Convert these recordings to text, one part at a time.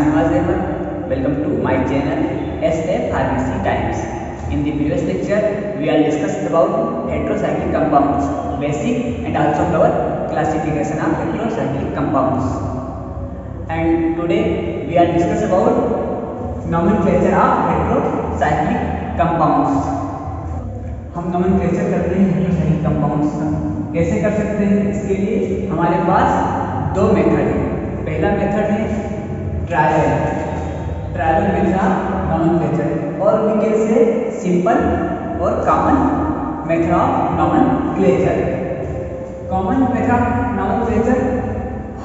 Shanwaz Ahmed. Welcome to my channel SA Pharmacy Times. In the previous lecture, we are discussed about heterocyclic compounds, basic and also our classification of heterocyclic compounds. And today we are discuss about nomenclature of heterocyclic compounds. हम nomenclature करते हैं heterocyclic compounds का। कैसे कर सकते हैं? इसके लिए हमारे पास दो मेथड है। पहला मेथड है ट्रायल मेथड ऑफ नोमेनक्लेचर और वी कैन से सिंपल और common method of nomenclature. Common method of nomenclature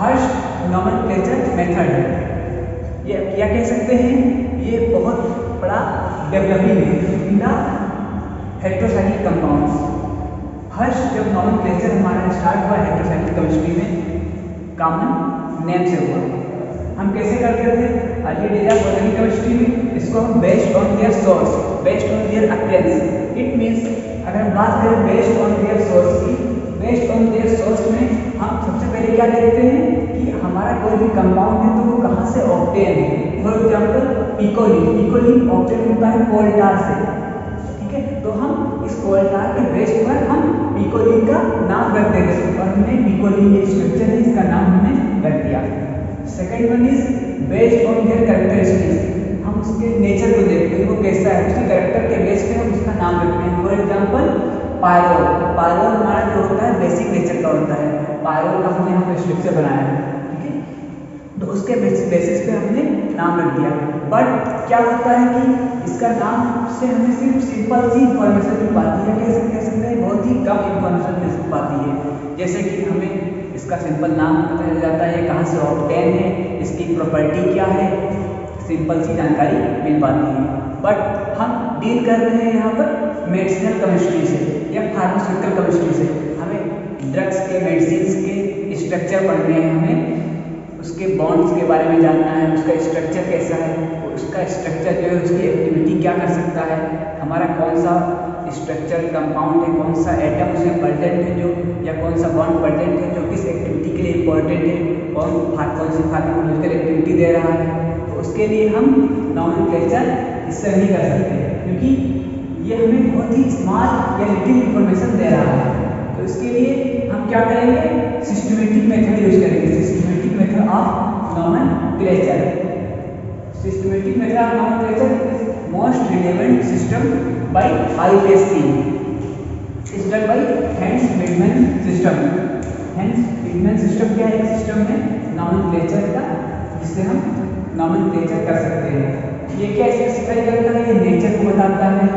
हर्स्ट नोमेनक्लेचर मेथड है। ये क्या कह सकते हैं? ये बहुत बड़ा डेवलपिंग है इन द हेटेरोसाइक्लिक कंपाउंड्स। हर्ष जब नोमेनक्लेचर हमारा स्टार्ट हुआ हेटेरोसाइक्लिक केमिस्ट्री में, कॉमन नेम से हुआ। हम कैसे करते थे? Early days of organic chemistry में इसको हम based on their source, based on their appearance. It means अगर हम बात करें बेस्ड ऑन देयर सोर्स की, बेस्ड ऑन देयर सोर्स में हम सबसे पहले क्या देखते हैं कि हमारा कोई भी कंपाउंड है तो वो कहाँ से ऑब्टेन है। फॉर एग्जाम्पल पिकोलिन ऑब्टेन होता है कोल्टार से, तो हम इस कोल्टार के बेस पर हम पिकोलिन का नाम रख देते हैं और हमने पिकोलिन के स्ट्रक्चर है इसका नाम हमने रख दिया। Second one is based on their characteristics. हम उसके नेचर को देखते हैं वो कैसा है, उसके कैरेक्टर के बेस पे हम उसका नाम रखते हैं। फॉर एग्जांपल पायरोल हमारा जो होता है बेसिक नेचर का होता है। पायरोल का हमने यहाँ पे स्ट्रक्चर बनाया है, ठीक है, तो उसके बेसिस पे हमने नाम रख दिया। बट क्या होता है कि इसका नाम से हमें सिर्फ सिंपल सी इंफॉर्मेशन मिल पाती है। कह सकते हैं बहुत ही कम इंफॉर्मेशन मिल पाती है। जैसे कि हमें इसका सिंपल नाम पता चल जाता है, कहाँ से ऑब्टेन है, इसकी प्रॉपर्टी क्या है, सिंपल सी जानकारी मिल पाती है। बट हम डील कर रहे हैं यहाँ पर मेडिसिनल केमिस्ट्री से या फार्मास्यूटिकल केमिस्ट्री से। हमें ड्रग्स के, मेडिसिन के स्ट्रक्चर पढ़ने हैं, हमें उसके बॉन्ड्स के बारे में जानना है, उसका स्ट्रक्चर कैसा है, उसका स्ट्रक्चर जो है उसकी एक्टिविटी क्या कर सकता है, हमारा कौन सा स्ट्रक्चर कंपाउंड है, कौन सा एटम उसमें प्रेजेंट है जो, या कौन सा बॉन्ड प्रेजेंट है जो किस एक्टिविटी के लिए इम्पोर्टेंट है, कौन सी फार्माकोलॉजिकल एक्टिविटी दे रहा है। तो उसके लिए हम नोमेनक्लेचर इससे नहीं कर सकते क्योंकि ये हमें बहुत ही स्मॉल या लिटिल इंफॉर्मेशन दे रहा है। तो इसके लिए हम क्या करेंगे? सिस्टमेटिक मेथड यूज करेंगे, systematic method of nomenclature. Systematic method of nomenclature is most relevant system by IUPAC. Is done by Hans-Friedman system. Hans-Friedman system क्या है? एक सिस्टम है nomenclature का जिससे हम nomenclature कर सकते हैं। ये क्या स्पेसिफाई करता है? ये नेचर को बताता है,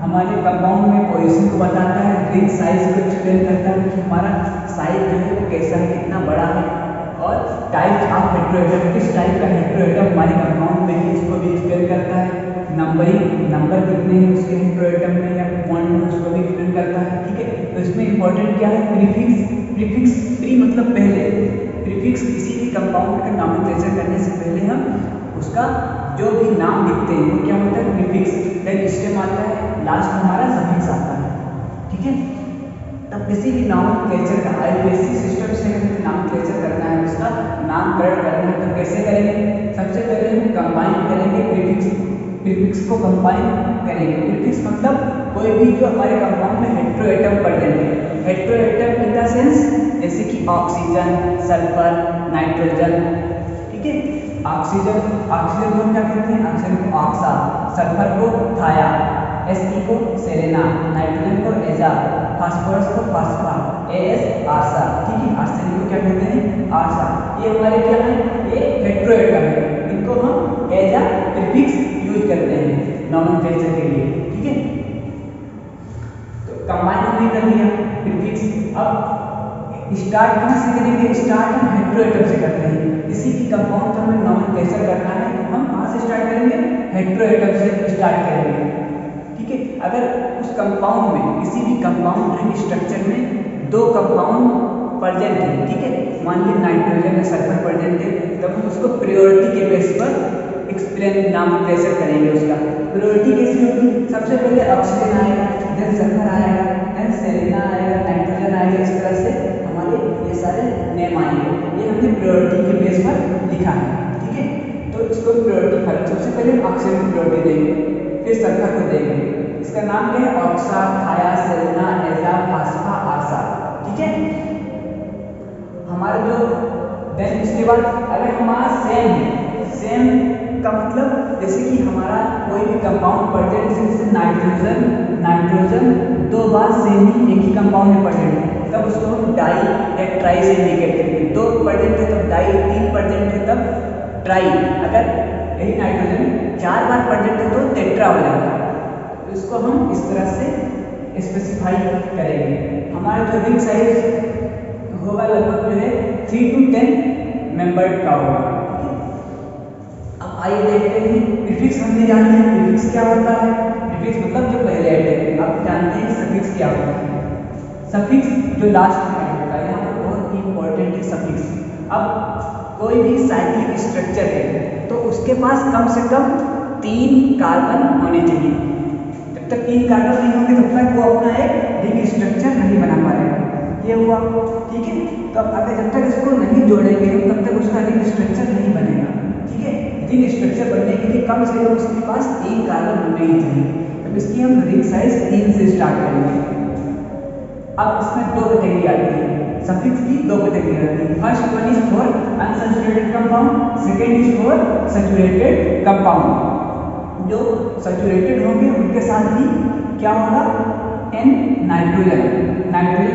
हमारे कंपाउंड में पोजीशन को बताता है, रिंग साइज को एक्सप्लेन करता है कि हमारा साइज जो है वो कैसा है, कितना बड़ा है, और टाइप ऑफ हेटेरोएटम, किस टाइप का हेटेरोएटम हमारे कंपाउंड में है इसको भी एक्सप्लेन करता है। नंबर कितने हैं उसके हेटेरोएटम में या बॉन्ड में उसको भी एक्सप्लेन करता है, ठीक है। तो इसमें इंपॉर्टेंट क्या है? प्रीफिक्स प्री मतलब पहले, प्रीफिक्स किसी भी कंपाउंड का नोमेनक्लेचर करने से पहले हम उसका जो भी नाम लिखते हैं वो क्या होता है? प्रीफिक्स। देन स्टेम आता है, लास्ट हमारा सफिक्स आता है, ठीक है। तब किसी भी नोमेनक्लेचर का IUPAC सिस्टम से हमें नोमेनक्लेचर करना है, उसका नामकरण करना है, तो कैसे करेंगे? सबसे पहले हम कंबाइन करेंगे प्रीफिक्स को कंबाइन करेंगे। प्रीफिक्स मतलब कोई भी जो हमारे कंपाउंड में हेटेरोएटम प्रेजेंट है, हेटेरोएटम इन द सेंस जैसे कि ऑक्सीजन, सल्फर, नाइट्रोजन, ठीक है। ऑक्सीजन को हम क्या कहते हैं? ऑक्सीजन को ऑक्सा, सल्फर को थाया, He को सेलेना, नाइट्रोजन को एजा, फास्फोरस को फास्फा, As आर्सा, ठीक है। आर्सेनिक को क्या कहते हैं? आर्सा। ये हमारे क्या है? ये हेटेरोएटम है, इनको हम एज अ प्रीफिक्स यूज करते हैं नोमेनक्लेचर के लिए, ठीक है। तो कंबाइन हमने कर लिया प्रीफिक्स। अब स्टार्ट कहाँ से करेंगे? स्टार्ट हम हेटेरोएटम से करते हैं। किसी भी कंपाउंड का हमें नोमेनक्लेचर करना है तो हम कहाँ से स्टार्ट करेंगे? हेटेरोएटम से स्टार्ट करेंगे, ठीक है। अगर उस कंपाउंड में, किसी भी कंपाउंड रिंग स्ट्रक्चर में दो कंपाउंड प्रेजेंट है, ठीक है, मान लीजिए नाइट्रोजन या सल्फर प्रेजेंट है, तब हम उसको प्रायोरिटी के बेस पर एक्सप्लेन नोमेनक्लेचर करेंगे। उसका प्रायोरिटी कैसे होगी? सबसे पहले ऑक्सीजन आएगा, देन सल्फर आएगा, देन सेलेना आएगा, नाइट्रोजन आएगा। इस तरह से हमारे ये सारे नेम आएंगे। ये हमने प्रायोरिटी के बेस पर लिखा है, ठीक है। तो इसका नाम क्या है? ऑक्सा, थाया, सेलेना, एजा, फास्फा, आर्सा। ठीक है, हमारे जो देन इसके बाद अगर हमारा सेम है, सेम का मतलब जैसे कि हमारा कोई भी कंपाउंड प्रेजेंट है, जैसे नाइट्रोजन 2 बार सेम ही एक ही कंपाउंड में प्रेजेंट है, तब उसको हम डाई या ट्राई से इंडिकेट करेंगे। 2 प्रेजेंट है तब डाई, 3 प्रेजेंट है तब ट्राई। अगर यही नाइट्रोजन 4 बार प्रेजेंट है तो टेट्रा हो जाता है। तो इसको हम इस तरह से स्पेसिफाई करेंगे। हमारा जो रिंग साइज होगा लगभग जो है 3 to 10 मेंबर्ड का होगा। अब आइए देखते हैं प्रीफिक्स। हमने जान लिया प्रीफिक्स क्या होता है। प्रीफिक्स मतलब जो पहले ऐड है। अब जानते हैं सफिक्स क्या होता है। सफिक्स जो लास्ट में ऐड होता है, यहाँ पर बहुत इंपॉर्टेंट है सफिक्स। अब कोई भी साइक्लिक स्ट्रक्चर है तो उसके पास कम से कम 3 कार्बन होने चाहिए। जब तक 3 कार्बन नहीं होंगे तब तक वो अपना एक रिंग स्ट्रक्चर नहीं बना पाएगा। ये हुआ, ठीक है। तो अगर जब तक इसको नहीं जोड़ेंगे तब तक उसका रिंग स्ट्रक्चर नहीं बनेगा। ठीक है, रिंग स्ट्रक्चर बनने के लिए कम से कम उसके पास 3 कार्बन होने ही चाहिए। अब इसकी हम रिंग साइज 3 से स्टार्ट करेंगे। अब इसमें 2 कैटेगरी आती है, सफिक्स की 2 कैटेगरी आती है। First one is for unsaturated compound, second is for saturated compound. जो सैचुरेटेड होंगे उनके साथ ही क्या होगा? एन नाइट्रोजन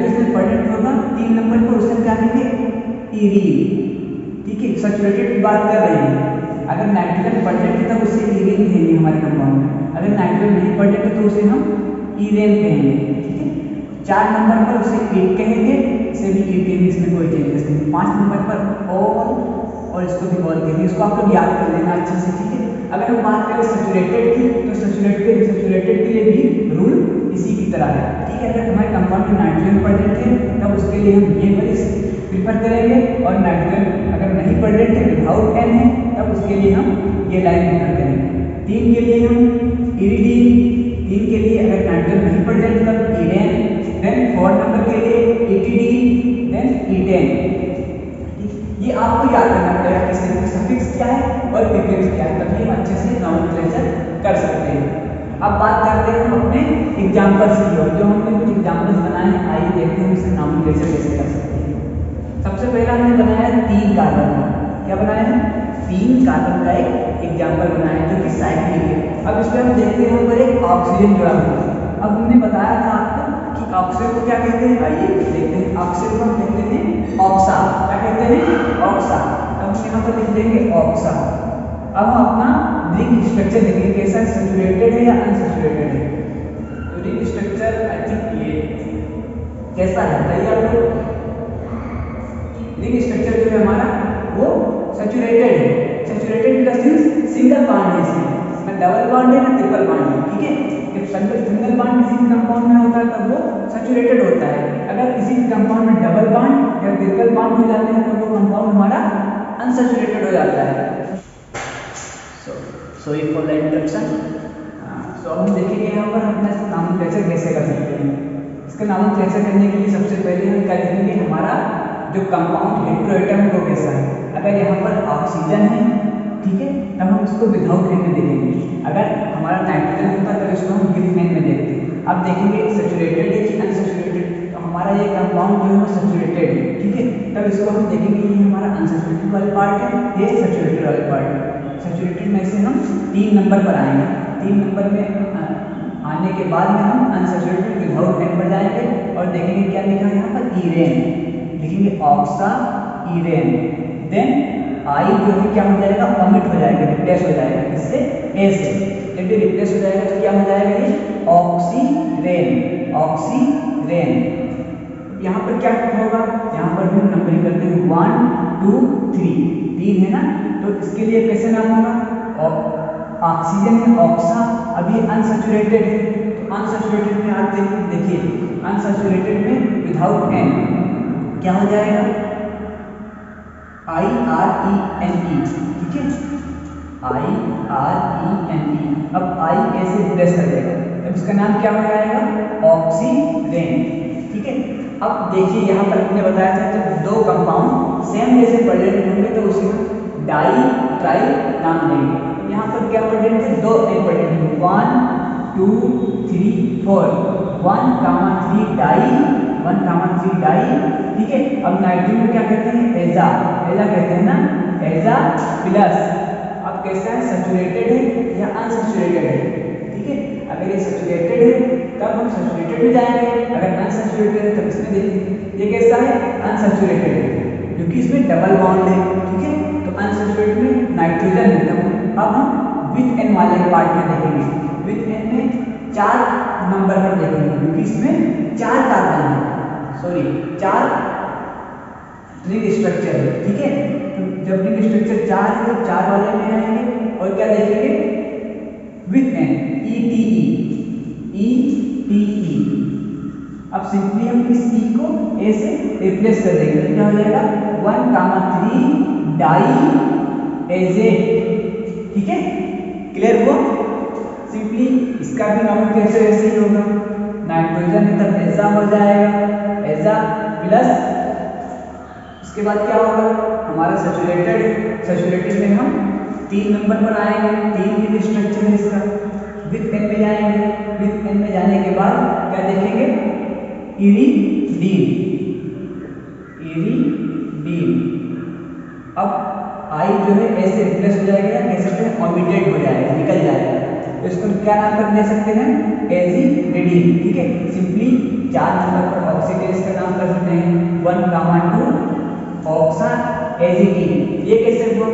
जिसमें प्रेजेंट होगा 3 नंबर पर, उससे क्या कहेंगे? इरीन। ठीक है, सैचुरेटेड की बात कर रहे हैं। अगर नाइट्रोजन प्रेजेंट है तब उसे इरीन कहेंगे हमारे कंपाउंड में। अगर नाइट्रोजन नहीं प्रेजेंट है तो उसे हम इरेन कहेंगे। ठीक है, 4 नंबर पर उसे ईट कहेंगे, इसे भी ईट कहेंगे, इसमें कोई चेंजेस नहीं। 5 नंबर पर ऑल और इसको भी ऑल कहेंगे। इसको आप लोग याद कर लेना अच्छे से। ठीक है, अगर हम बात करें सैचुरेटेड की तो सैचुरेटेड के लिए भी रूल इसी की तरह है। ठीक है, अगर हमारे कंपाउंड में नाइट्रोजन प्रेजेंट है तब उसके लिए हम ये वाली प्रीफर करेंगे, और नाइट्रोजन अगर नहीं प्रेजेंट है, विदाउट एन है, तब उसके लिए हम ये लाइन प्रीफर करेंगे। 3 के लिए हम इरिडीन, 3 के लिए अगर नाइट्रोजन नहीं प्रेजेंट तब इरेन, देन 4 नंबर के लिए इटिडीन, देन इटेन। ये आपको याद करना पड़ेगा कि सफिक्स क्या है और प्रीफिक्स क्या है, तभी हम अच्छे से नॉमेनक्लेचर कर सकते हैं। अब बात करते हैं हम अपने एग्जाम्पल्स की ओर। जो हमने कुछ एग्जाम्पल्स बनाए हैं, आइए देखते हैं इसे नॉमेनक्लेचर कैसे कर सकते हैं। सबसे पहला हमने बनाया है 3 कार्बन का। क्या बनाया है? 3 कार्बन का एक एग्जाम्पल बनाया है जो कि साइक्लिक है। अब इसमें हम देखते हैं ऊपर एक ऑक्सीजन जुड़ा हुआ है। अब हमने बताया था आपको कि ऑक्सीजन को क्या कहते हैं, आइए देखते हैं। ऑक्सीजन को हम कहते हैं ऑक्सा। क्या कहते हैं? ऑक्सा। अब हम यहाँ पर लिख देंगे ऑक्सा। अब हम अपना रिंग स्ट्रक्चर देखेंगे कैसा है, सैचुरेटेड है या अनसैचुरेटेड है। तो रिंग स्ट्रक्चर आई थिंक ये कैसा है बताइए आपको। रिंग स्ट्रक्चर जो है हमारा वो सैचुरेटेड है। सैचुरेटेड का सिंगल बॉन्ड है, इसमें डबल बॉन्ड है ना ट्रिपल बॉन्ड है। ठीक है, जब सिंगल बॉन्ड किसी कंपाउंड में होता है तब वो सैचुरेटेड होता है। अगर किसी कंपाउंड में डबल बॉन्ड या ट्रिपल बॉन्ड हो जाते हैं तो वो कंपाउंड हमारा अनसैचुरेटेड हो जाता है। Sorry for the interruption. So हम देखेंगे यहाँ पर हम अपना नॉमेनक्लेचर कैसे कर सकते हैं। इसका नॉमेनक्लेचर करने के लिए सबसे पहले हम क्या देखेंगे, हमारा जो कंपाउंड हेट्रोएटम वो कैसा है। अगर यहाँ पर ऑक्सीजन है, ठीक है, तब हम इसको विदाउट एन में देखेंगे। अगर हमारा नाइट्रोजन होता है तो इसको हम विद एन में देखते हैं। अब देखेंगे सैचुरेटेड है कि अनसैचुरेटेड। तो हमारा ये कंपाउंड जो है सैचुरेटेड है, ठीक है, तब इसको हम देखेंगे ये हमारा अनसैचुरेटेड वाला पार्ट है, ये सैचुरेटेड वाला पार्ट है। सैचुरेटेड में से हम 3 नंबर पर आएंगे। 3 नंबर में आने के बाद में हम अनसैचुरेटेड विदाउट एन पर जाएंगे और देखेंगे क्या लिखा है यहाँ पर, इरेन। लिखेंगे ऑक्सा इरेन। देन आई जो है क्या हो जाएगा, ओमिट हो जाएगा, रिप्लेस हो जाएगा इससे ए से। जब ये रिप्लेस हो जाएगा तो क्या हो जाएगा, ये ऑक्सीरेन। ऑक्सीरेन यहाँ पर क्या होगा, यहाँ पर हम नंबरिंग करते हैं 1 2 3, 3 है ना, तो इसके लिए कैसे नाम होगा, ऑक्सीजन में ऑक्सा। अभी अनसैचुरेटेड है तो अनसैचुरेटेड में आते हैं, देखिए अनसैचुरेटेड में विदाउट एन क्या हो जाएगा, IRENE। ठीक है, IRENE। अब आई ऐसे रिप्लेस कर देगा तब इसका नाम क्या हो जाएगा, ऑक्सीरेन। ठीक है, अब देखिए यहाँ पर हमने बताया था जब 2 कंपाउंड सेम जैसे प्रेजेंट होंगे तो उसे हम डाई ट्राई नाम देंगे। यहाँ पर क्या प्रेजेंट है, 2 एन प्रेजेंट है, 1 2 3 4 1,3 डाई 1,3 डाई। ठीक है, अब नाइट्रोजन में क्या कहते हैं, एजा कहते हैं ना, एजा प्लस। अब कैसा है, सैचुरेटेड है या अनसैचुरेटेड है। ठीक है, अगर ये सैचुरेटेड है तब हम सैचुरेटेड में जाएंगे, अगर अनसैचुरेटेड है तब इसमें देखेंगे। ये कैसा है, अनसैचुरेटेड है क्योंकि इसमें डबल बॉन्ड है। ठीक है, तो अनसैचुरेटेड में नाइट्रोजन है। अब हम विथ एन वाले पार्ट में देखेंगे, विथ एन में 4 नंबर पर देखेंगे क्योंकि इसमें 4 कार्बन है, सॉरी 4 रिंग स्ट्रक्चर है। ठीक है, तो जब रिंग स्ट्रक्चर 4 है तो 4 वाले में आएंगे और क्या देखेंगे, विथ एन ETE। अब सिंपली हम इस E को A से रिप्लेस कर देंगे, क्या हो जाएगा 1,3 डाई एजेट। ठीक है, क्लियर हुआ। सिंपली इसका भी नोमेनक्लेचर ऐसे ही होगा, नाइट्रोजन है तब एजा हो जाएगा, एजा प्लस उसके बाद क्या होगा, हमारा सैचुरेटेड में हम 3 नंबर पर आएंगे, 3 रिंग स्ट्रक्चर है इसका, विथ एन में जाएंगे, विथ एन में जाने के बाद क्या देखेंगे, इरिडीन। अब आई जो है ऐसे रिप्लेस हो जाएगा, कह सकते हैं ओमिटेड हो जाएगा, निकल जाएगा, तो इसको क्या नाम कर दे सकते हैं, एजिडिन। ठीक है, सिंपली 4 नंबर पर ऑक्सीडेज का नाम कर सकते हैं 1,2 ऑक्सा एजिडिन। ये कैसे हुआ,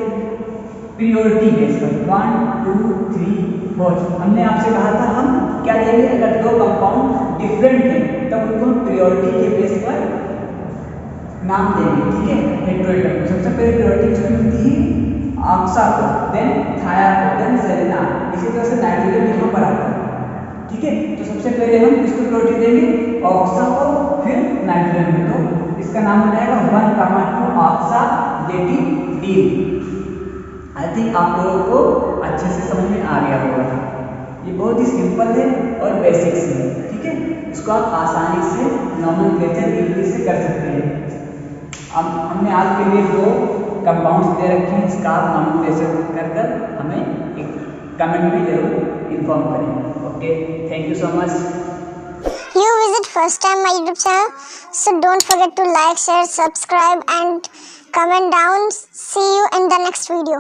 प्रियोरिटी बेस पर 1 2 3 4। हमने आपसे कहा था हम क्या देंगे, अगर 2 कंपाउंड डिफरेंट है तब उनको प्रियोरिटी के बेस पर नाम देंगे। ठीक है, हेट्रोएटम सबसे पहले प्रियोरिटी किसको मिलती है, ऑक्सा को, देन थाया को, देन सेलेना। इसी तरह से नाइट्रोजन यहाँ पर आता है। ठीक है, तो सबसे पहले हम किसको प्रियोरिटी देंगे, ऑक्सा को, फिर नाइट्रोजन को। तो इसका नाम हो जाएगा 1,2 ऑक्सा एजिडिन। आई थिंक आप लोगों को अच्छे से समझ में आ गया होगा। ये बहुत ही सिंपल है और बेसिक है। ठीक है, इसको आप आसानी से नोमेनक्लेचर इजीली से कर सकते हैं। अब हमने आपके लिए 2 कंपाउंड्स दे रखे हैं, इसका आप नोमेनक्लेचर कर हमें एक कमेंट में जरूर इन्फॉर्म करें। Okay, thank you so much. You visit first time my YouTube channel, so don't forget to like, share, subscribe and comment down. See you in the next video.